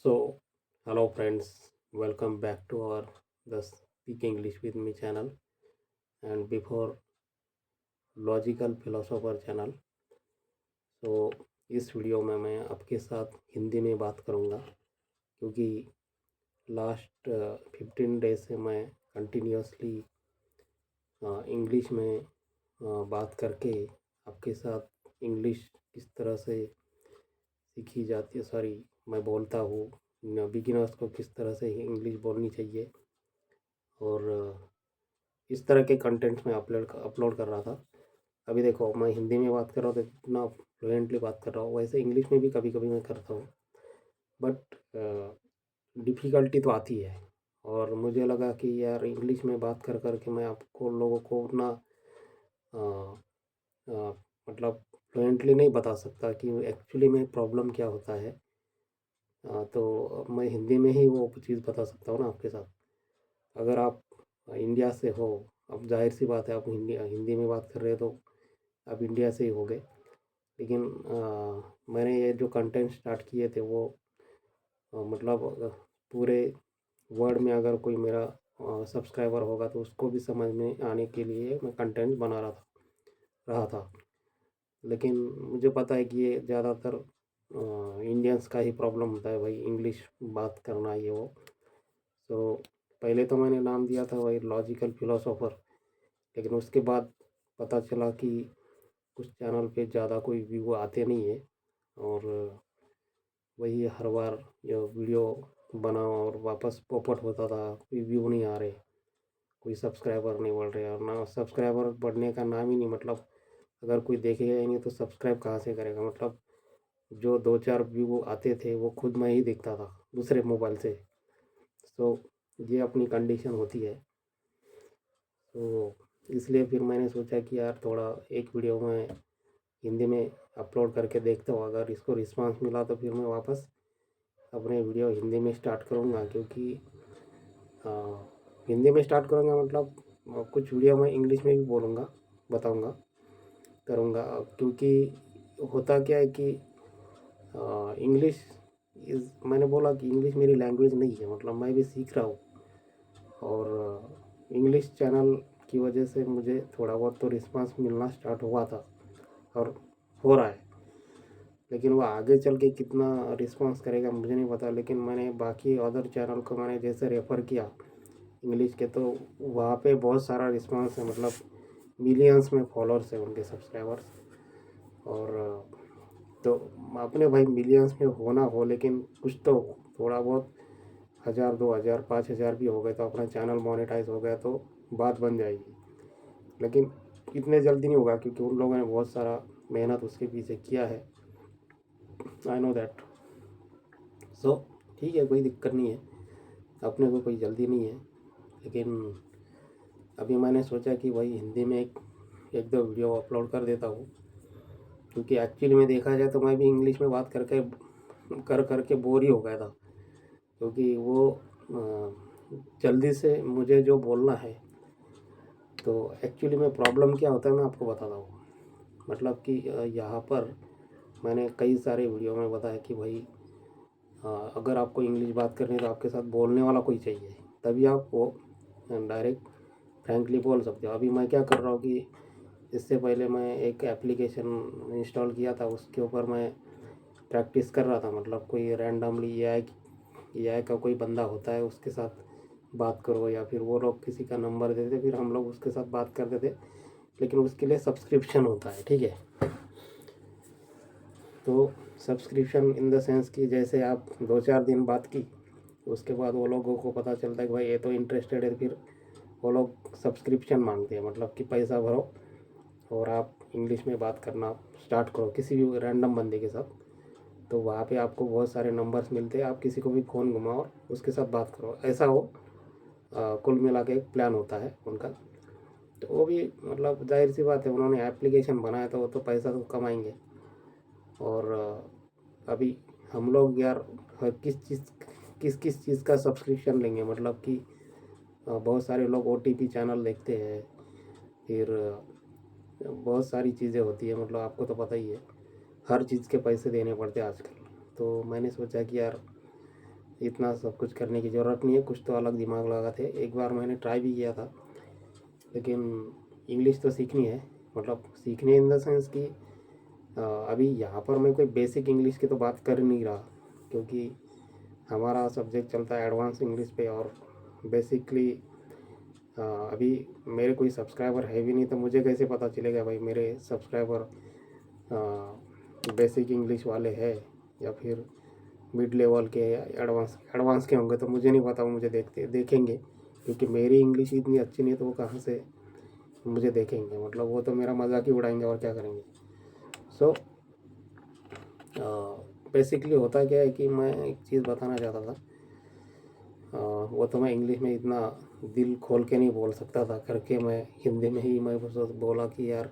So, hello friends, welcome back to our the Speak English with Me channel and before Logical Philosopher channel. So, इस video में मैं आपके साथ हिंदी में बात करूँगा क्योंकि लास्ट 15 डेज से मैं कंटिन्यूसली इंग्लिश में बात करके आपके साथ इंग्लिश किस तरह से सीखी जाती है मैं बोलता हूँ बिगिनर्स को किस तरह से इंग्लिश बोलनी चाहिए और इस तरह के कंटेंट्स में अपलोड कर रहा था। अभी देखो मैं हिंदी में बात कर रहा हूँ तो इतना फ्लुएंटली बात कर रहा हूँ, वैसे इंग्लिश में भी कभी कभी मैं करता हूँ बट डिफ़िकल्टी तो आती है। और मुझे लगा कि यार इंग्लिश में बात कर कर के मैं आपको लोगों को उतना अ, अ, मतलब फ्लुएंटली नहीं बता सकता कि एक्चुअली में प्रॉब्लम क्या होता है। तो मैं हिंदी में ही वो चीज़ बता सकता हूँ ना आपके साथ। अगर आप इंडिया से हो, अब जाहिर सी बात है आप हिंदी हिंदी में बात कर रहे हो तो आप इंडिया से ही होगे। लेकिन मैंने ये जो कंटेंट स्टार्ट किए थे वो मतलब पूरे वर्ल्ड में अगर कोई मेरा सब्सक्राइबर होगा तो उसको भी समझ में आने के लिए मैं कंटेंट बना रहा था। लेकिन मुझे पता है कि ये ज़्यादातर इंडियंस का ही प्रॉब्लम होता है भाई, इंग्लिश बात करना ये वो। तो पहले तो मैंने नाम दिया था भाई लॉजिकल फिलोसोफर, लेकिन उसके बाद पता चला कि उस चैनल पे ज़्यादा कोई व्यू आते नहीं है और वही हर बार ये वीडियो बनाओ और वापस पॉपअप होता था, कोई व्यू नहीं आ रहे, कोई सब्सक्राइबर नहीं बढ़ रहे और ना सब्सक्राइबर बढ़ने का नाम ही नहीं। मतलब अगर कोई देखेगा ही नहीं तो सब्सक्राइब कहाँ से करेगा। मतलब जो 2-4 व्यू आते थे वो खुद मैं ही देखता था दूसरे मोबाइल से। तो ये अपनी कंडीशन होती है। तो इसलिए फिर मैंने सोचा कि यार थोड़ा एक वीडियो में हिंदी में अपलोड करके देखता हूँ, अगर इसको रिस्पांस मिला तो फिर मैं वापस अपने वीडियो हिंदी में स्टार्ट करूँगा। क्योंकि अ, हिंदी में स्टार्ट करूँगा मतलब कुछ वीडियो मैं इंग्लिश में भी बोलूँगा, बताऊँगा, करूँगा। क्योंकि होता क्या है कि इंग्लिश मैंने बोला कि इंग्लिश मेरी लैंग्वेज नहीं है, मतलब मैं भी सीख रहा हूँ। और इंग्लिश चैनल की वजह से मुझे थोड़ा बहुत तो रिस्पांस मिलना स्टार्ट हुआ था और हो रहा है। लेकिन वो आगे चल के कितना रिस्पांस करेगा मुझे नहीं पता। लेकिन मैंने बाकी अदर चैनल को मैंने जैसे रेफ़र किया इंग्लिश के, तो वहाँ पे बहुत सारा रिस्पांस है। मतलब मिलियंस में फॉलोअर्स है उनके सब्सक्राइबर्स। और तो अपने भाई मिलियंस में होना हो, लेकिन कुछ तो थोड़ा बहुत 1000, 2000, 5000 भी हो गए तो अपना चैनल मोनेटाइज हो गया तो बात बन जाएगी। लेकिन इतने जल्दी नहीं होगा क्योंकि उन लोगों ने बहुत सारा मेहनत उसके पीछे किया है। I know that. सो ठीक है, कोई दिक्कत नहीं है, अपने को कोई जल्दी नहीं है। लेकिन अभी मैंने सोचा कि भाई हिंदी में एक दो वीडियो अपलोड कर देता हूँ। क्योंकि एक्चुअली में देखा जाए तो मैं भी इंग्लिश में बात करके कर करके बोर ही हो गया था। क्योंकि वो जल्दी से मुझे जो बोलना है, तो एक्चुअली में प्रॉब्लम क्या होता है मैं आपको बताता हूँ। मतलब कि यहाँ पर मैंने कई सारे वीडियो में बताया कि भाई अगर आपको इंग्लिश बात करनी है तो आपके साथ बोलने वाला कोई चाहिए, तभी आप वो डायरेक्ट फ्रैंकली बोल सकते हो। अभी मैं क्या कर रहा हूँ कि इससे पहले मैं एक एप्लीकेशन इंस्टॉल किया था, उसके ऊपर मैं प्रैक्टिस कर रहा था। मतलब कोई रैंडमली एआई का कोई बंदा होता है उसके साथ बात करो, या फिर वो लोग किसी का नंबर देते फिर हम लोग उसके साथ बात करते थे। लेकिन उसके लिए सब्सक्रिप्शन होता है, ठीक है। तो सब्सक्रिप्शन इन द सेंस कि जैसे आप 2-4 दिन बात की, उसके बाद वो लोगों को पता चलता है कि भाई ये तो इंटरेस्टेड है, फिर वो लोग सब्सक्रिप्शन मांगते हैं। मतलब कि पैसा भरो और आप इंग्लिश में बात करना स्टार्ट करो किसी भी रैंडम बंदे के साथ। तो वहाँ पे आपको बहुत सारे नंबर्स मिलते हैं, आप किसी को भी फ़ोन घुमाओ और उसके साथ बात करो, ऐसा वो कुल मिला के एक प्लान होता है उनका। तो वो भी मतलब जाहिर सी बात है, उन्होंने एप्लीकेशन बनाया तो वो तो पैसा तो कमाएंगे। और अभी हम लोग यार किस किस चीज़ का सब्सक्रिप्शन लेंगे। मतलब कि बहुत सारे लोग ओटीपी चैनल देखते हैं, फिर बहुत सारी चीज़ें होती है। मतलब आपको तो पता ही है, हर चीज़ के पैसे देने पड़ते हैं आजकल। तो मैंने सोचा कि यार इतना सब कुछ करने की ज़रूरत नहीं है, कुछ तो अलग दिमाग लगाते। एक बार मैंने ट्राई भी किया था, लेकिन इंग्लिश तो सीखनी है, मतलब सीखनी इन द सेंस कि अभी यहाँ पर मैं कोई बेसिक इंग्लिश की तो बात कर नहीं रहा, क्योंकि हमारा सब्जेक्ट चलता है एडवांस इंग्लिश पे। और बेसिकली अभी मेरे कोई सब्सक्राइबर है भी नहीं, तो मुझे कैसे पता चलेगा भाई मेरे सब्सक्राइबर बेसिक इंग्लिश वाले हैं या फिर मिड लेवल के या एडवांस के होंगे। तो मुझे नहीं पता, वो मुझे देखेंगे, क्योंकि मेरी इंग्लिश इतनी अच्छी नहीं है, तो वो कहाँ से मुझे देखेंगे। मतलब वो तो मेरा मजाक ही उड़ाएंगे और क्या करेंगे। सो बेसिकली होता क्या है कि मैं एक चीज़ बताना चाहता था। वो तो मैं इंग्लिश में इतना दिल खोल के नहीं बोल सकता था, करके मैं हिंदी में ही मैं बस बोला कि यार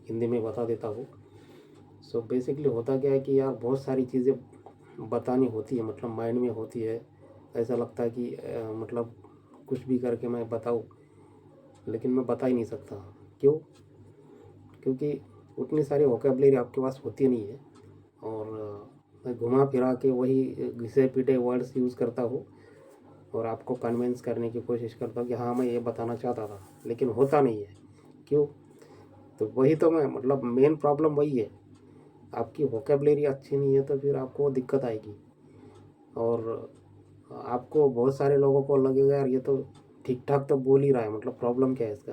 हिंदी में बता देता हूँ। सो बेसिकली होता क्या है कि यार बहुत सारी चीज़ें बतानी होती है, मतलब माइंड में होती है। ऐसा लगता है कि मतलब कुछ भी करके मैं बताऊँ, लेकिन मैं बता ही नहीं सकता। क्यों? क्योंकि उतनी सारी वोकेबलरी आपके पास होती नहीं है, और मैं घुमा फिरा के वही घिसे पीटे वर्ड्स यूज़ करता हूँ, और आपको कन्विंस करने की कोशिश करता हूँ कि हाँ मैं ये बताना चाहता था, लेकिन होता नहीं है। क्यों? तो वही तो मैं, मतलब मेन प्रॉब्लम वही है। आपकी वोकेबलरी अच्छी नहीं है तो फिर आपको दिक्कत आएगी, और आपको बहुत सारे लोगों को लगेगा यार ये तो ठीक ठाक तो बोल ही रहा है, मतलब प्रॉब्लम क्या है इसका।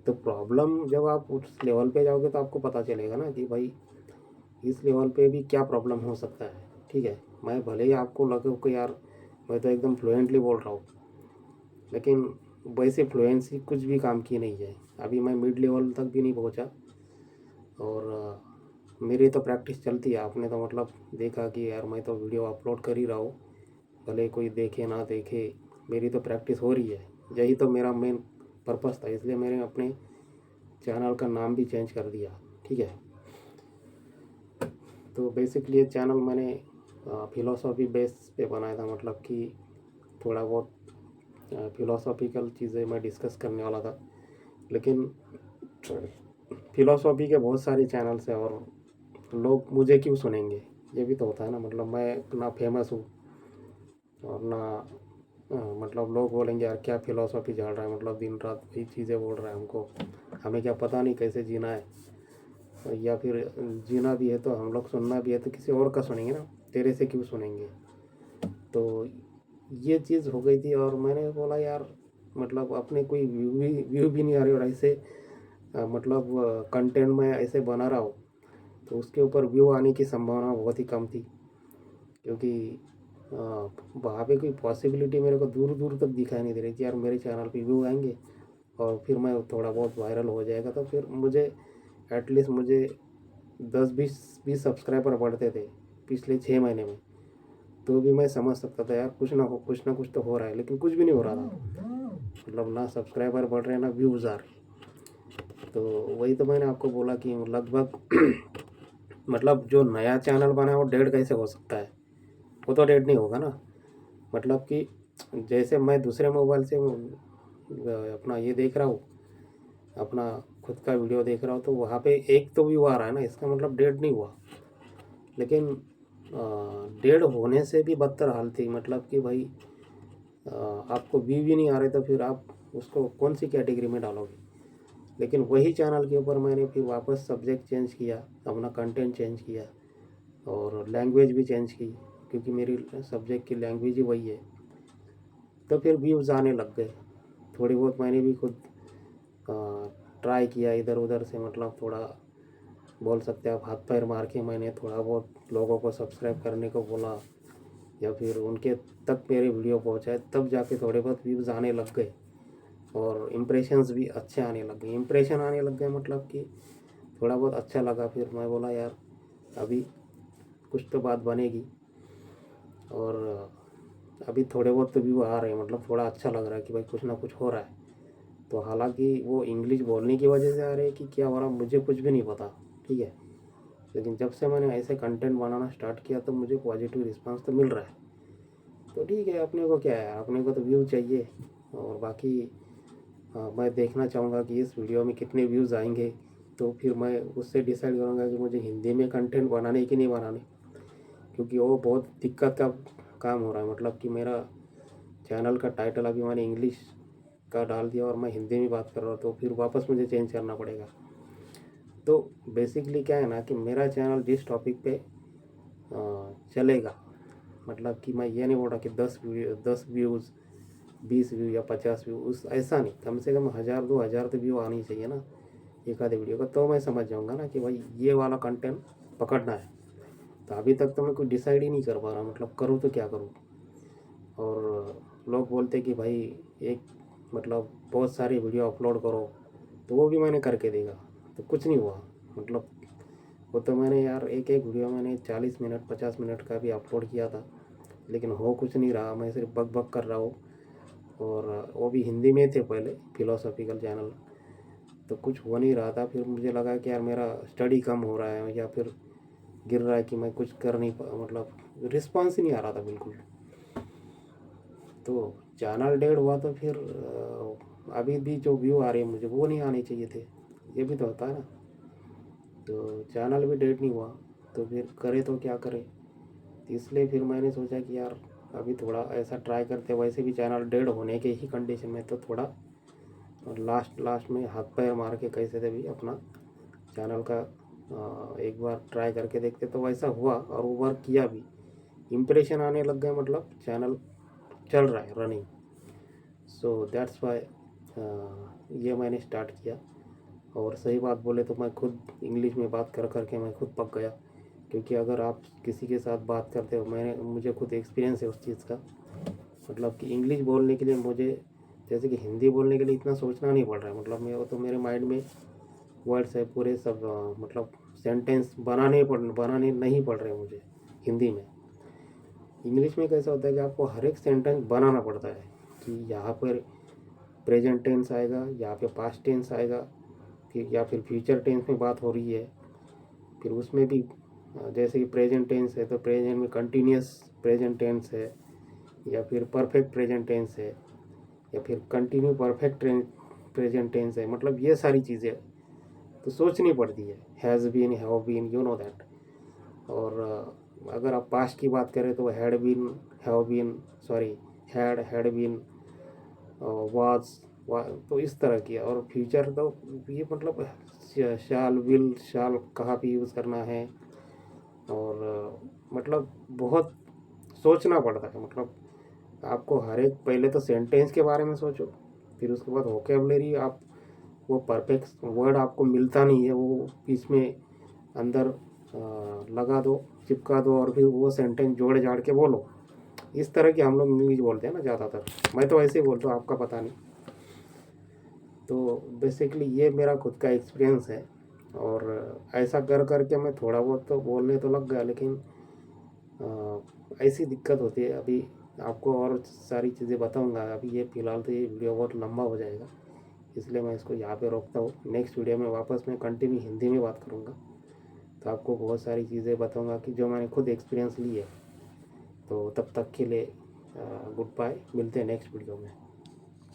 तो प्रॉब्लम जब आप उस लेवल पे जाओगे तो आपको पता चलेगा ना कि भाई इस लेवल पे भी क्या प्रॉब्लम हो सकता है। ठीक है, मैं भले ही आपको लगे कि यार मैं तो एकदम फ्लुएंटली बोल रहा हूँ, लेकिन वैसे फ्लुएंसी कुछ भी काम की नहीं है। अभी मैं मिड लेवल तक भी नहीं पहुँचा, और मेरी तो प्रैक्टिस चलती है। आपने तो मतलब देखा कि यार मैं तो वीडियो अपलोड कर ही रहा हूँ, भले कोई देखे ना देखे, मेरी तो प्रैक्टिस हो रही है। यही तो मेरा मेन पर्पस था, इसलिए मैंने अपने चैनल का नाम भी चेंज कर दिया। ठीक है, तो बेसिकली ये चैनल मैंने फिलोसॉफी बेस पे बनाया था, मतलब कि थोड़ा बहुत फिलोसॉफिकल चीज़ें मैं डिस्कस करने वाला था। लेकिन फिलोसॉफी के बहुत सारे चैनल्स हैं, और लोग मुझे क्यों सुनेंगे, ये भी तो होता है ना। मतलब मैं ना फेमस हूँ, और ना मतलब लोग बोलेंगे यार क्या फिलोसॉफी झाड़ रहा है, मतलब दिन रात वही चीज़ें बोल रहा है हमको, हमें क्या पता नहीं कैसे जीना है। या फिर जीना भी है तो हम लोग सुनना भी है तो किसी और का सुनेंगे ना, तेरे से क्यों सुनेंगे। तो ये चीज़ हो गई थी, और मैंने बोला यार मतलब अपने कोई व्यू भी नहीं आ रही, और ऐसे मतलब कंटेंट में ऐसे बना रहा हूँ, तो उसके ऊपर व्यू आने की संभावना बहुत ही कम थी। क्योंकि वहाँ पे कोई पॉसिबिलिटी मेरे को दूर दूर तक दिखाई नहीं दे रही थी यार मेरे चैनल पे व्यू आएंगे और फिर मैं थोड़ा बहुत वायरल हो जाएगा, तो फिर मुझे एटलीस्ट मुझे 10-20 सब्सक्राइबर बढ़ते थे पिछले 6 महीने में। तो भी मैं समझ सकता था यार कुछ ना कुछ तो हो रहा है, लेकिन कुछ भी नहीं हो रहा था। मतलब ना सब्सक्राइबर बढ़ रहे हैं, ना व्यूज़ आ रहे। तो वही तो मैंने आपको बोला कि लगभग मतलब जो नया चैनल बना है वो डेढ़ कैसे हो सकता है। वो तो डेढ़ नहीं होगा ना। मतलब कि जैसे मैं दूसरे मोबाइल से अपना ये देख रहा हूँ, अपना खुद का वीडियो देख रहा हूँ, तो वहाँ पे एक तो व्यू आ रहा है ना, इसका मतलब डेढ़ नहीं हुआ। लेकिन डेढ़ होने से भी बदतर हाल थी। मतलब कि भाई आपको व्यू भी नहीं आ रहे, तो फिर आप उसको कौन सी कैटेगरी में डालोगे। लेकिन वही चैनल के ऊपर मैंने फिर वापस सब्जेक्ट चेंज किया, अपना कंटेंट चेंज किया, और लैंग्वेज भी चेंज की, क्योंकि मेरी सब्जेक्ट की लैंग्वेज ही वही है। तो फिर व्यूज़ आने लग गए। थोड़ी बहुत मैंने भी खुद ट्राई किया इधर उधर से, मतलब थोड़ा बोल सकते हैं आप हाथ पैर मार के मैंने थोड़ा बहुत लोगों को सब्सक्राइब करने को बोला, या फिर उनके तक मेरे वीडियो पहुंचाए, तब जाके थोड़े बहुत व्यूज़ आने लग गए, और इम्प्रेशंस भी अच्छे आने लग गए। इम्प्रेशन आने लग गए मतलब कि थोड़ा बहुत अच्छा लगा। फिर मैं बोला यार अभी कुछ तो बात बनेगी, और अभी थोड़े बहुत तो व्यू आ रहे हैं, मतलब थोड़ा अच्छा लग रहा है कि भाई कुछ ना कुछ हो रहा है। तो हालांकि वो इंग्लिश बोलने की वजह से आ रहे हैं कि क्या हो रहा मुझे कुछ भी नहीं पता। ठीक है, लेकिन जब से मैंने ऐसे कंटेंट बनाना स्टार्ट किया तो मुझे पॉजिटिव रिस्पांस तो मिल रहा है। तो ठीक है, अपने को क्या है, अपने को तो व्यू चाहिए। और बाकी मैं देखना चाहूँगा कि इस वीडियो में कितने व्यूज़ आएंगे, तो फिर मैं उससे डिसाइड करूँगा कि मुझे हिंदी में कंटेंट बनाने की नहीं बनाने। क्योंकि वो बहुत दिक्कत का काम हो रहा है, मतलब कि मेरा चैनल का टाइटल अभी मैंने इंग्लिश का डाल दिया और मैं हिंदी में बात कर रहा हूँ, तो फिर वापस मुझे चेंज करना पड़ेगा। तो बेसिकली क्या है ना कि मेरा चैनल जिस टॉपिक पे चलेगा, मतलब कि मैं ये नहीं बोल रहा कि 10 व्यूज़ 20 व्यू या 50 व्यू, उस ऐसा नहीं, कम से कम 1000-2000 तो व्यू आनी चाहिए ना एक आधे वीडियो का, तो मैं समझ जाऊँगा ना कि भाई ये वाला कंटेंट पकड़ना है। तो अभी तक तो मैं कुछ डिसाइड ही नहीं कर पा रहा, मतलब करूँ तो क्या करूँ। और लोग बोलते कि भाई एक मतलब बहुत सारी वीडियो अपलोड करो, तो वो भी मैंने करके देखा तो कुछ नहीं हुआ। मतलब वो तो मैंने यार एक एक वीडियो मैंने 40 मिनट 50 मिनट का भी अपलोड किया था, लेकिन हो कुछ नहीं रहा, मैं सिर्फ बक बक कर रहा हूँ। और वो भी हिंदी में थे पहले, फिलोसॉफिकल चैनल, तो कुछ हो नहीं रहा था। फिर मुझे लगा कि यार मेरा स्टडी कम हो रहा है या फिर गिर रहा है कि मैं कुछ कर नहीं मतलब रिस्पॉन्स ही नहीं आ रहा था बिल्कुल। तो चैनल डेड हुआ तो फिर अभी भी जो व्यू आ रहे हैं मुझे वो नहीं आने चाहिए थे, ये भी तो होता है ना। तो चैनल भी डेड नहीं हुआ, तो फिर करे तो क्या करे। तो इसलिए फिर मैंने सोचा कि यार अभी थोड़ा ऐसा ट्राई करते, वैसे भी चैनल डेड होने के ही कंडीशन में, तो थोड़ा लास्ट में हाथ पैर मार के कैसे से भी अपना चैनल का एक बार ट्राई करके देखते। तो वैसा हुआ और वो वर्क किया भी, इम्प्रेशन आने लग गए, मतलब चैनल चल रहा है रनिंग। सो दैट्स वाई ये मैंने स्टार्ट किया। और सही बात बोले तो मैं खुद इंग्लिश में बात कर कर के मैं खुद पक गया, क्योंकि अगर आप किसी के साथ बात करते हो, मुझे खुद एक्सपीरियंस है उस चीज़ का। मतलब कि इंग्लिश बोलने के लिए मुझे जैसे कि हिंदी बोलने के लिए इतना सोचना नहीं पड़ रहा है, मतलब मेरे तो मेरे माइंड में वर्ड्स है पूरे सब, मतलब सेंटेंस बनाने नहीं पड़ रहे मुझे हिंदी में। इंग्लिश में कैसा होता है कि आपको हर एक सेंटेंस बनाना पड़ता है कि यहाँ पर प्रेजेंट टेंस आएगा, यहाँ पे पास्ट टेंस आएगा, फिर या फिर फ्यूचर टेंस में बात हो रही है। फिर उसमें भी जैसे कि प्रेजेंट टेंस है तो प्रेजेंट में कंटिन्यूस प्रेजेंट टेंस है, या फिर परफेक्ट प्रेजेंट टेंस है, या फिर कंटिन्यू परफेक्ट प्रेजेंट टेंस है। मतलब ये सारी चीज़ें तो सोचनी पड़ती है, has been, have been, you know that. और अगर आप पास्ट की बात करें तो had been, have been, sorry had been, was, तो इस तरह की। और फ्यूचर तो ये मतलब शाल विल शाल कहाँ पे यूज़ करना है, और मतलब बहुत सोचना पड़ता है। मतलब आपको हर एक, पहले तो सेंटेंस के बारे में सोचो, फिर उसके बाद वोकेबलरी, आप वो परफेक्ट वर्ड आपको मिलता नहीं है, वो बीच में अंदर लगा दो, चिपका दो, और फिर वो सेंटेंस जोड़ जाड़ के बोलो। इस तरह की हम लोग इंग्लिश बोलते हैं ना ज़्यादातर, मैं तो ऐसे ही बोलता हूँ, आपका पता नहीं। तो बेसिकली ये मेरा खुद का एक्सपीरियंस है। और ऐसा कर कर के मैं थोड़ा बहुत तो बोलने तो लग गया, लेकिन ऐसी दिक्कत होती है। अभी आपको और सारी चीज़ें बताऊंगा, अभी ये फ़िलहाल तो ये वीडियो बहुत लंबा हो जाएगा, इसलिए मैं इसको यहाँ पे रोकता हूँ। नेक्स्ट वीडियो में वापस मैं कंटिन्यू हिंदी में बात करूँगा, तो आपको बहुत सारी चीज़ें बताऊँगा कि जो मैंने खुद एक्सपीरियंस ली है। तो तब तक के लिए गुड बाय, मिलते हैं नेक्स्ट वीडियो में।